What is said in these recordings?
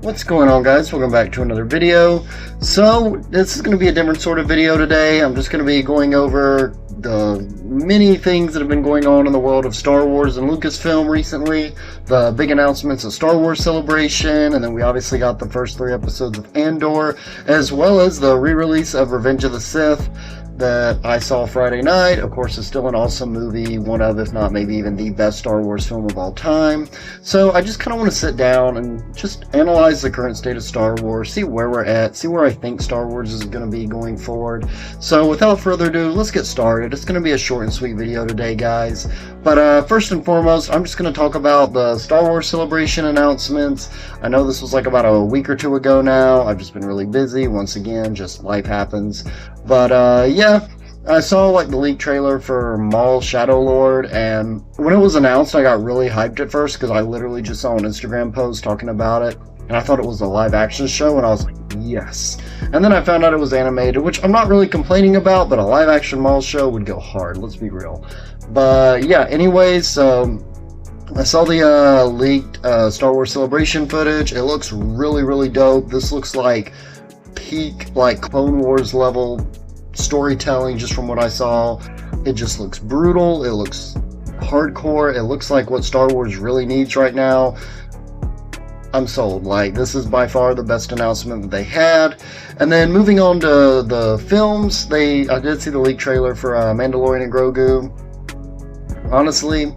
What's going on, guys? Welcome back to another video. So this is going to be a different sort of video today. I'm just going to be going over the many things that have been going on in the world of Star Wars and Lucasfilm recently, the big announcements of Star Wars Celebration, and then we obviously got the first 3 episodes of Andor, as well as the re-release of Revenge of the Sith that I saw Friday night. Of course, it's still an awesome movie, one of, if not maybe even the best Star Wars film of all time. So I just kind of want to sit down and just analyze the current state of Star Wars, see where we're at, see where I think Star Wars is going to be going forward. So without further ado, let's get started. It's going to be a short and sweet video today, guys. But first and foremost, I'm just going to talk about the Star Wars Celebration announcements. I know this was like about a week or 2 ago now. I've just been really busy. Once again, just life happens. But yeah, I saw like the leak trailer for Maul Shadow Lord, and when it was announced, I got really hyped at first because I literally just saw an Instagram post talking about it, and I thought it was a live action show, and I was like, yes. And then I found out it was animated, which I'm not really complaining about, but a live action Maul show would go hard, let's be real. But yeah, anyways, so I saw the leaked Star Wars Celebration footage. It looks really, really dope. This looks like peak, like Clone Wars level storytelling just from what I saw. It just looks brutal. It looks hardcore. It looks like what Star Wars really needs right now. I'm sold. Like, this is by far the best announcement that they had. And then moving on to the films, I did see the leaked trailer for Mandalorian and Grogu. Honestly,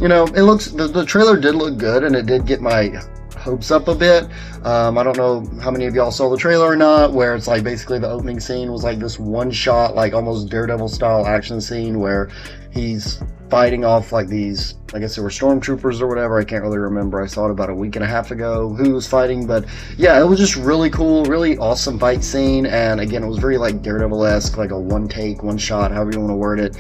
you know, it looks, the trailer did look good, and it did get my hopes up a bit. I don't know how many of y'all saw the trailer or not, where it's like basically the opening scene was like this one shot, like almost Daredevil style action scene where he's fighting off like these, I guess they were stormtroopers or whatever. I can't really remember. I saw it about a week and a half ago who was fighting, but yeah, it was just really cool, really awesome fight scene. And again, it was very like Daredevil-esque, like a one take, one shot, however you want to word it,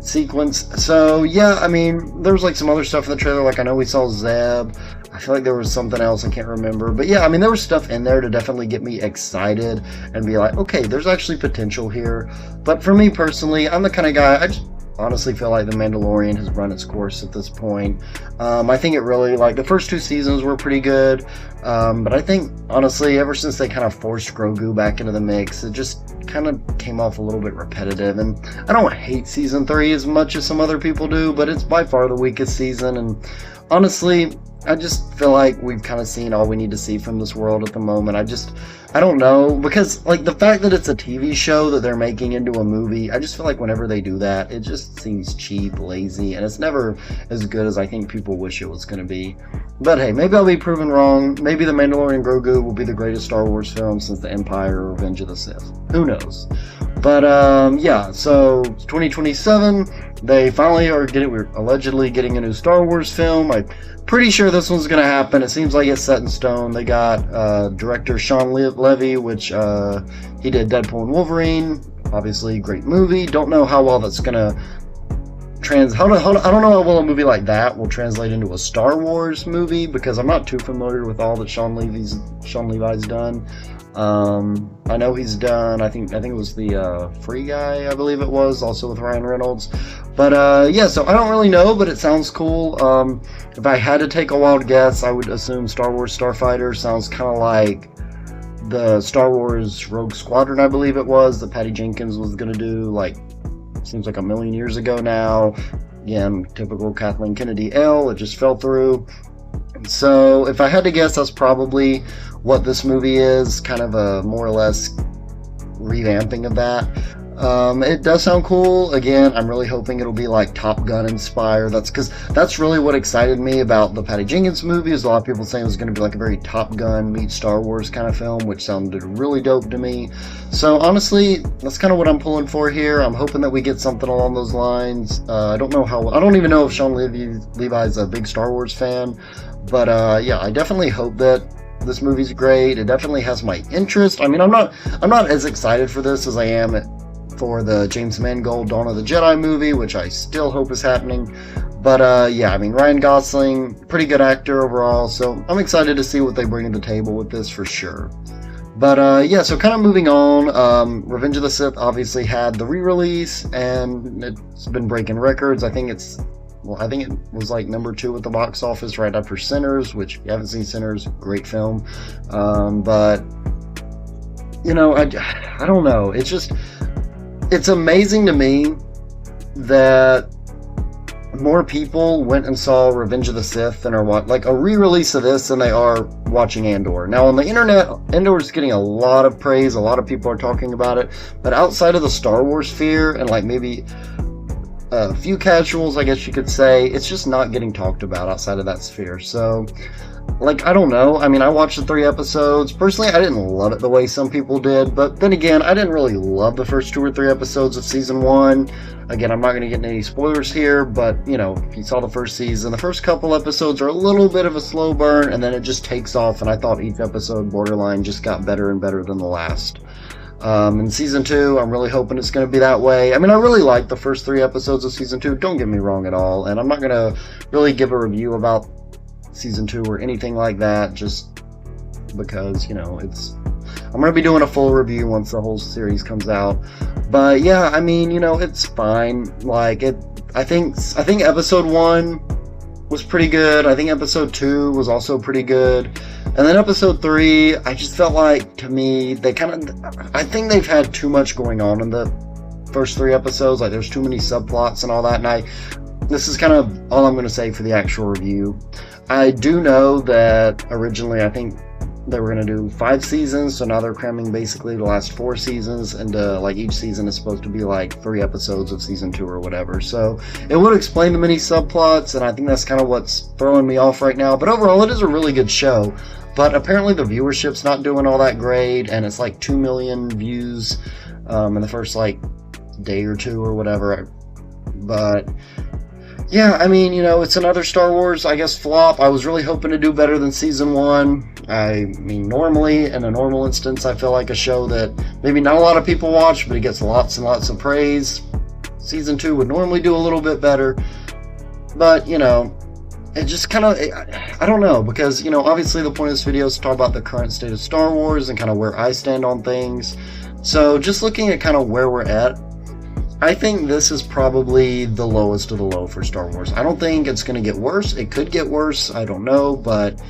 sequence. So yeah, I mean, there was like some other stuff in the trailer, like I know we saw Zeb. I feel like there was something else, I can't remember. But yeah, I mean, there was stuff in there to definitely get me excited and be like, okay, there's actually potential here. But for me personally, I'm the kind of guy, I just honestly feel like The Mandalorian has run its course at this point. I think it really, like, the first 2 seasons were pretty good. But I think, honestly, ever since they kind of forced Grogu back into the mix, it just kind of came off a little bit repetitive. And I don't hate season 3 as much as some other people do, but it's by far the weakest season. And honestly, I just feel like we've kind of seen all we need to see from this world at the moment. I don't know, because like the fact that it's a TV show that they're making into a movie, I just feel like whenever they do that, it just seems cheap, lazy, and it's never as good as I think people wish it was going to be. But hey, maybe I'll be proven wrong. Maybe The Mandalorian Grogu will be the greatest Star Wars film since The Empire or Revenge of the Sith. Who knows? But yeah, so 2027, they finally we're allegedly getting a new Star Wars film. I'm pretty sure this one's going to happen. It seems like it's set in stone. They got director Sean Levy, which he did Deadpool and Wolverine. Obviously, great movie. Don't know how well that's going to I don't know how well a movie like that will translate into a Star Wars movie, because I'm not too familiar with all that Sean Levi's done. I know he's done, I think it was the Free Guy, I believe it was, also with Ryan Reynolds. But yeah, so I don't really know, but it sounds cool. If I had to take a wild guess, I would assume Star Wars Starfighter sounds kind of like the Star Wars Rogue Squadron, I believe it was, that Patty Jenkins was going to do, like, seems like a million years ago now. Again, typical Kathleen Kennedy it just fell through. So if I had to guess, that's probably what this movie is, kind of a more or less revamping of that. It does sound cool. Again, I'm really hoping it'll be like Top Gun inspired. That's really what excited me about the Patty Jenkins movie, is a lot of people saying it was going to be like a very Top Gun meets Star Wars kind of film, which sounded really dope to me. So honestly, that's kind of what I'm pulling for here. I'm hoping that we get something along those lines. I don't even know if Sean Levi's a big Star Wars fan, but yeah, I definitely hope that this movie's great. It definitely has my interest. I mean, I'm not as excited for this as I am for the James Mangold Dawn of the Jedi movie, which I still hope is happening. But yeah, I mean, Ryan Gosling, pretty good actor overall, so I'm excited to see what they bring to the table with this for sure. But yeah, so kind of moving on, Revenge of the Sith obviously had the re-release, and it's been breaking records. I think it's well, I think it was like number 2 at the box office right after Sinners, which if you haven't seen Sinners, great film. But, you know, I don't know. It's amazing to me that more people went and saw Revenge of the Sith and are like a re-release of this than they are watching Andor. Now on the internet, Andor is getting a lot of praise, a lot of people are talking about it, but outside of the Star Wars sphere and like maybe a few casuals, I guess you could say, it's just not getting talked about outside of that sphere. So, like, I don't know. I mean, I watched the 3 episodes. Personally, I didn't love it the way some people did, but then again, I didn't really love the first 2 or 3 episodes of season 1. Again, I'm not going to get into any spoilers here, but, you know, if you saw the first season, the first couple episodes are a little bit of a slow burn, and then it just takes off, and I thought each episode, borderline, just got better and better than the last. In season 2, I'm really hoping it's going to be that way. I mean, I really liked the first 3 episodes of season 2, don't get me wrong at all, and I'm not going to really give a review about season 2 or anything like that, just because, you know, I'm going to be doing a full review once the whole series comes out. But yeah, I mean, you know, it's fine. Like, I think episode 1 was pretty good. I think episode 2 was also pretty good. And then episode 3, I just felt like, to me, I think they've had too much going on in the first 3 episodes. Like, there's too many subplots and all that. And this is kind of all I'm going to say for the actual review. I do know that originally I think they were going to do 5 seasons, so now they're cramming basically the last 4 seasons, and like each season is supposed to be like 3 episodes of season 2 or whatever. So it would explain the many subplots, and I think that's kind of what's throwing me off right now. But overall, it is a really good show. But apparently the viewership's not doing all that great, and it's like 2 million views in the first like day or 2 or whatever. But yeah, I mean, you know, it's another Star Wars, I guess, flop. I was really hoping to do better than season 1. I mean, normally, in a normal instance, I feel like a show that maybe not a lot of people watch, but it gets lots and lots of praise. Season 2 would normally do a little bit better. But, you know, it just kind of, I don't know, because, you know, obviously the point of this video is to talk about the current state of Star Wars and kind of where I stand on things. So just looking at kind of where we're at, I think this is probably the lowest of the low for Star Wars. I don't think it's going to get worse. It could get worse. I don't know, but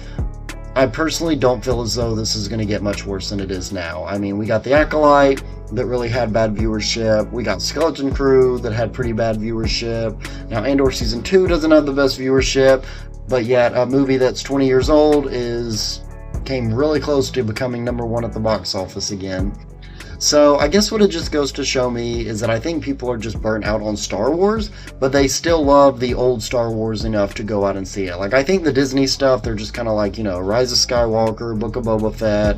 I personally don't feel as though this is going to get much worse than it is now. I mean, we got The Acolyte that really had bad viewership. We got Skeleton Crew that had pretty bad viewership. Now, Andor Season 2 doesn't have the best viewership, but yet a movie that's 20 years old came really close to becoming number 1 at the box office again. So I guess what it just goes to show me is that I think people are just burnt out on Star Wars, but they still love the old Star Wars enough to go out and see it. Like, I think the Disney stuff, they're just kind of like, you know, Rise of Skywalker, Book of Boba Fett.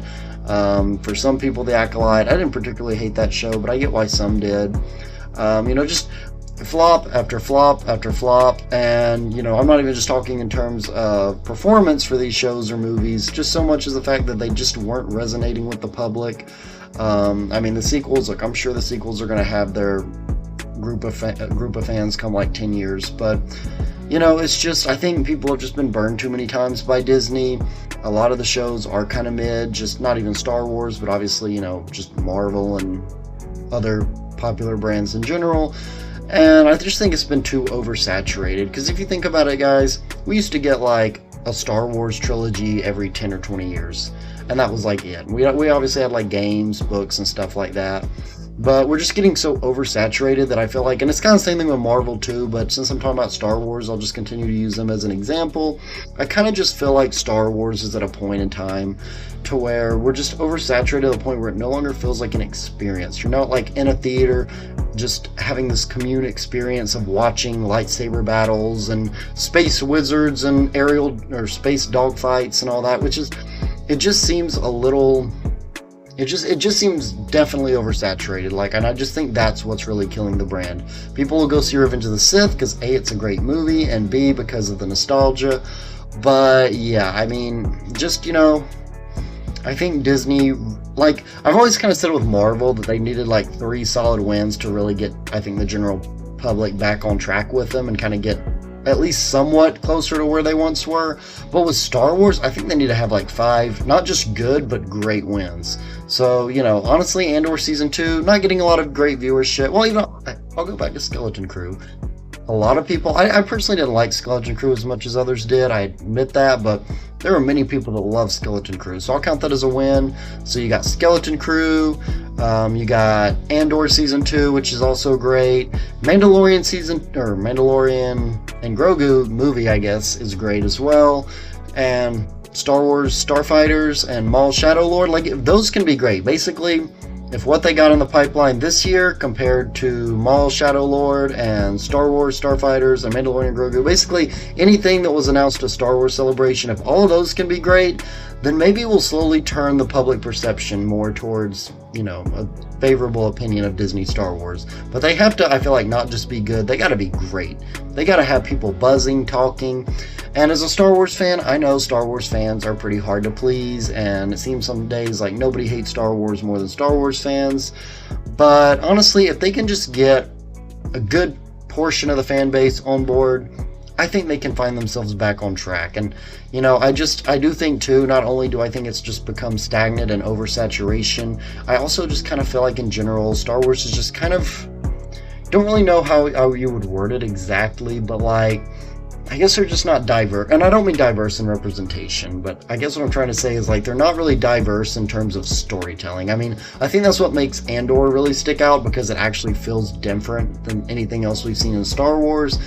For some people, The Acolyte. I didn't particularly hate that show, but I get why some did. You know, just flop after flop after flop. And, you know, I'm not even just talking in terms of performance for these shows or movies, just so much as the fact that they just weren't resonating with the public. I mean, the sequels, look, I'm sure the sequels are going to have their group of fans come like 10 years, but, you know, it's just, I think people have just been burned too many times by Disney. A lot of the shows are kind of mid, just not even Star Wars, but obviously, you know, just Marvel and other popular brands in general. And I just think it's been too oversaturated, because if you think about it, guys, we used to get like a Star Wars trilogy every 10 or 20 years. And that was like it. We obviously had like games, books, and stuff like that. But we're just getting so oversaturated that I feel like, and it's kind of the same thing with Marvel too, but since I'm talking about Star Wars, I'll just continue to use them as an example. I kind of just feel like Star Wars is at a point in time to where we're just oversaturated to the point where it no longer feels like an experience. You're not like in a theater just having this commune experience of watching lightsaber battles and space wizards and aerial or space dogfights and all that, which is, it just seems a little, it just seems definitely oversaturated. Like, and I just think that's what's really killing the brand. People will go see Revenge of the Sith because A, it's a great movie, and B, because of the nostalgia. But yeah, I mean, just, you know, I think Disney, like, I've always kind of said with Marvel that they needed like 3 solid wins to really get, I think, the general public back on track with them and kind of get at least somewhat closer to where they once were. But with Star Wars, I think they need to have like 5, not just good, but great wins. So, you know, honestly, Andor Season 2, not getting a lot of great viewership. Well, you know, I'll go back to Skeleton Crew. a lot of people, I personally didn't like Skeleton Crew as much as others did, I admit that, but there are many people that love Skeleton Crew, so I'll count that as a win. So you got Skeleton Crew, you got Andor Season 2, which is also great. Mandalorian and Grogu movie, I guess, is great as well. And Star Wars Starfighters and Maul Shadow Lord, like, those can be great. Basically, if what they got in the pipeline this year compared to Maul Shadow Lord and Star Wars Starfighters and Mandalorian Grogu, basically anything that was announced at Star Wars Celebration, if all of those can be great, then maybe we'll slowly turn the public perception more towards, you know, a favorable opinion of Disney Star Wars. But they have to, I feel like, not just be good, they gotta be great. They gotta have people buzzing, talking. And as a Star Wars fan, I know Star Wars fans are pretty hard to please, and it seems some days like nobody hates Star Wars more than Star Wars fans. But honestly, if they can just get a good portion of the fan base on board, I think they can find themselves back on track. And, you know, I do think too, not only do I think it's just become stagnant and oversaturation, I also just kind of feel like in general, Star Wars is just kind of, don't really know how you would word it exactly, but like, I guess they're just not diverse, and I don't mean diverse in representation, but I guess what I'm trying to say is like they're not really diverse in terms of storytelling. I mean, I think that's what makes Andor really stick out, because it actually feels different than anything else we've seen in Star Wars.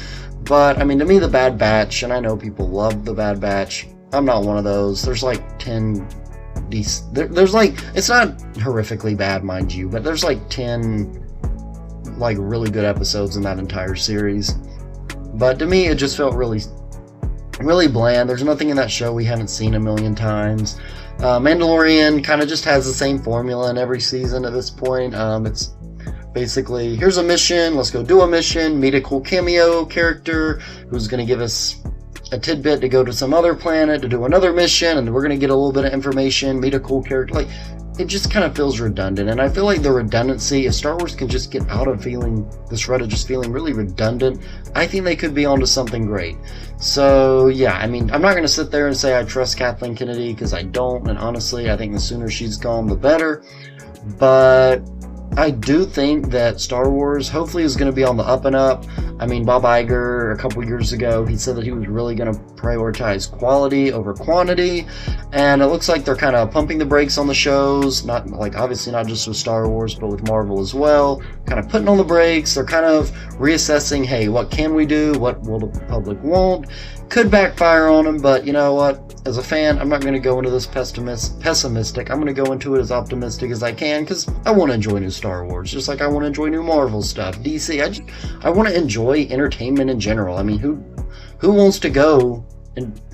But I mean, to me, The Bad Batch, and I know people love The Bad Batch, I'm not one of those. There's like 10 there's like, it's not horrifically bad, mind you, but there's like 10 like really good episodes in that entire series. But to me, it just felt really bland. There's nothing in that show we haven't seen a million times. Mandalorian kind of just has the same formula in every season at this point. It's basically, here's a mission, let's go do a mission, meet a cool cameo character who's going to give us a tidbit to go to some other planet to do another mission, and we're going to get a little bit of information, meet a cool character. Like, it just kind of feels redundant, and I feel like the redundancy, if Star Wars can just get out of feeling this rut of just feeling really redundant, I think they could be onto something great. So yeah, I mean, I'm not going to sit there and say I trust Kathleen Kennedy, because I don't, and honestly, I think the sooner she's gone, the better. But I do think that Star Wars hopefully is going to be on the up and up. I mean, Bob Iger, a couple years ago, he said that he was really going to prioritize quality over quantity, and it looks like they're kind of pumping the brakes on the shows, not like, obviously not just with Star Wars, but with Marvel as well, kind of putting on the brakes. They're kind of reassessing, hey, what can we do? What will the public want? Could backfire on them, but you know what? As a fan, I'm not going to go into this pessimistic. I'm going to go into it as optimistic as I can, because I want to enjoy new Star Wars, just like I want to enjoy new Marvel stuff, DC. I want to enjoy entertainment in general. I mean, who wants to go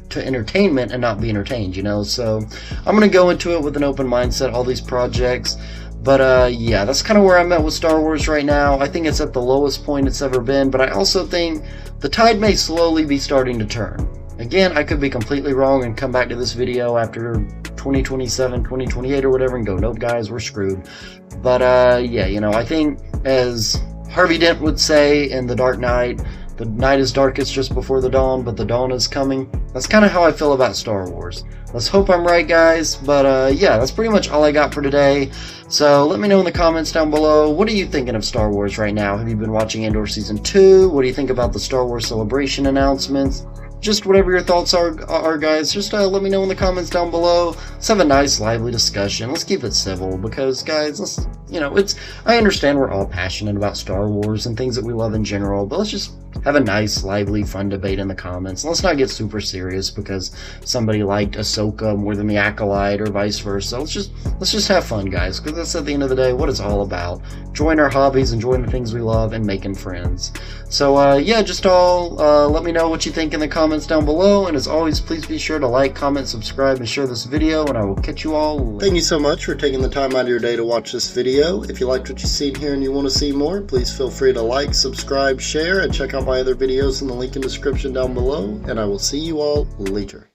to entertainment and not be entertained, you know? So I'm going to go into it with an open mindset, all these projects. But yeah, that's kind of where I'm at with Star Wars right now. I think it's at the lowest point it's ever been, but I also think the tide may slowly be starting to turn. Again, I could be completely wrong and come back to this video after 2027, 2028 or whatever and go, nope guys, we're screwed. But yeah, you know, I think as Harvey Dent would say in The Dark Knight, the night is darkest just before the dawn, but the dawn is coming. That's kind of how I feel about Star Wars. Let's hope I'm right, guys. But yeah, that's pretty much all I got for today. So let me know in the comments down below. What are you thinking of Star Wars right now? Have you been watching Andor Season 2? What do you think about the Star Wars Celebration announcements? Just whatever your thoughts are guys, just let me know in the comments down below. Let's have a nice, lively discussion. Let's keep it civil, because, guys, let's, you know, I understand we're all passionate about Star Wars and things that we love in general, but let's just have a nice, lively, fun debate in the comments. Let's not get super serious because somebody liked Ahsoka more than the Acolyte or vice versa. Let's just have fun, guys, because that's at the end of the day what it's all about. Enjoying our hobbies, enjoying the things we love, and making friends. So, yeah, just let me know what you think in the comments down below, and as always, please be sure to like, comment, subscribe, and share this video, and I will catch you all later. Thank you so much for taking the time out of your day to watch this video. If you liked what you've seen here and you want to see more, please feel free to like, subscribe, share, and check out my other videos in the link in the description down below, and I will see you all later.